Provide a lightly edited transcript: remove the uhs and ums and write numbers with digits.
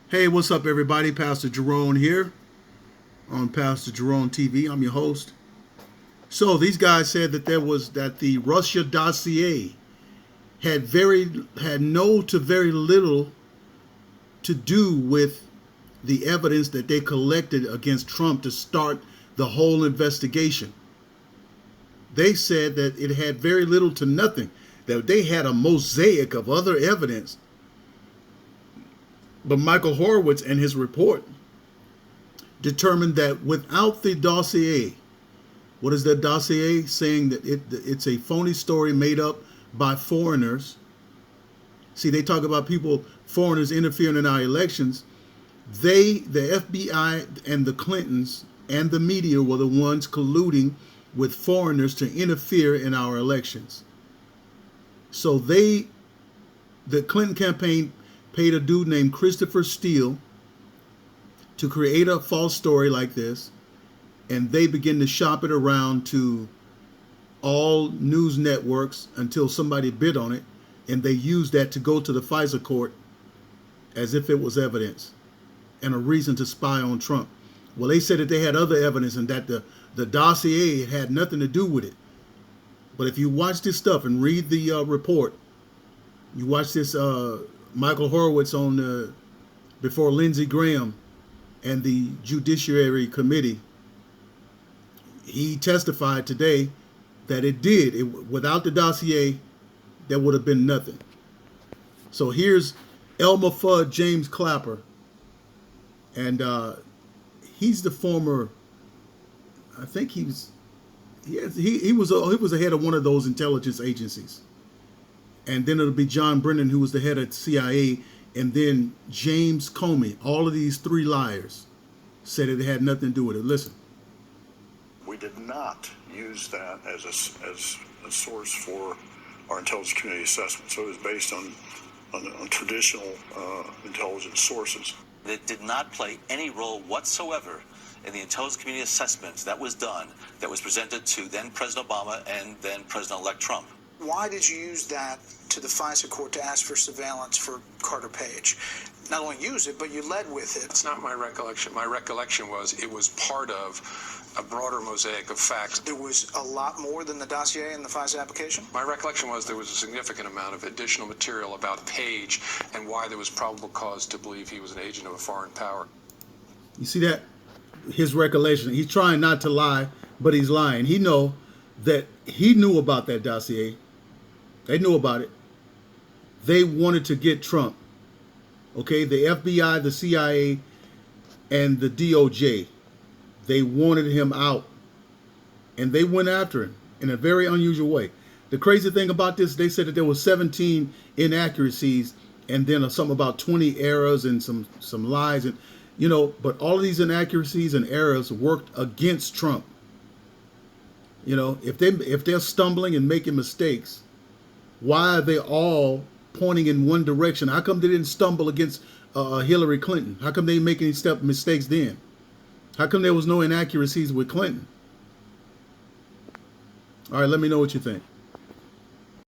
Hey, what's up, everybody? Pastor Jerone here on Pastor Jerone TV. I'm your host. So these guys said that the Russia dossier had no to very little to do with the evidence that they collected against Trump to start the whole investigation. They said that it had very little to nothing, that they had a mosaic of other evidence. But Michael Horowitz and his report determined that without the dossier, what is that dossier? Saying that it's a phony story made up by foreigners. See, they talk about foreigners interfering in our elections. The FBI and the Clintons and the media were the ones colluding with foreigners to interfere in our elections. So the Clinton campaign paid a dude named Christopher Steele to create a false story like this, and they begin to shop it around to all news networks until somebody bid on it, and they used that to go to the FISA court as if it was evidence and a reason to spy on Trump. Well, they said that they had other evidence and that the dossier had nothing to do with it. But if you watch this stuff and read the report, you watch this Michael Horowitz on before Lindsey Graham and the Judiciary Committee, he testified today that without the dossier, there would have been nothing. So here's Elmer Fudd James Clapper, and he's the former. I think he was the head of one of those intelligence agencies. And then it'll be John Brennan, who was the head of CIA, and then James Comey. All of these three liars said it had nothing to do with it. Listen. We did not use that as a source for our intelligence community assessment. So it was based on traditional intelligence sources. It did not play any role whatsoever in the intelligence community assessment that was done, that was presented to then President Obama and then President-elect Trump. Why did you use that to the FISA court to ask for surveillance for Carter Page? Not only use it, but you led with it. It's not my recollection. My recollection was it was part of a broader mosaic of facts. There was a lot more than the dossier in the FISA application? My recollection was there was a significant amount of additional material about Page and why there was probable cause to believe he was an agent of a foreign power. You see that? His recollection. He's trying not to lie, but he's lying. He knew about that dossier. They knew about it. They wanted to get Trump. Okay, the FBI, the CIA, and the DOJ. They wanted him out. And they went after him in a very unusual way. The crazy thing about this, they said that there were 17 inaccuracies and then something about 20 errors and some lies. And but all of these inaccuracies and errors worked against Trump. If they're stumbling and making mistakes, why are they all pointing in one direction? How come they didn't stumble against Hillary Clinton? How come they didn't make any mistakes then? How come there was no inaccuracies with Clinton? All right, let me know what you think.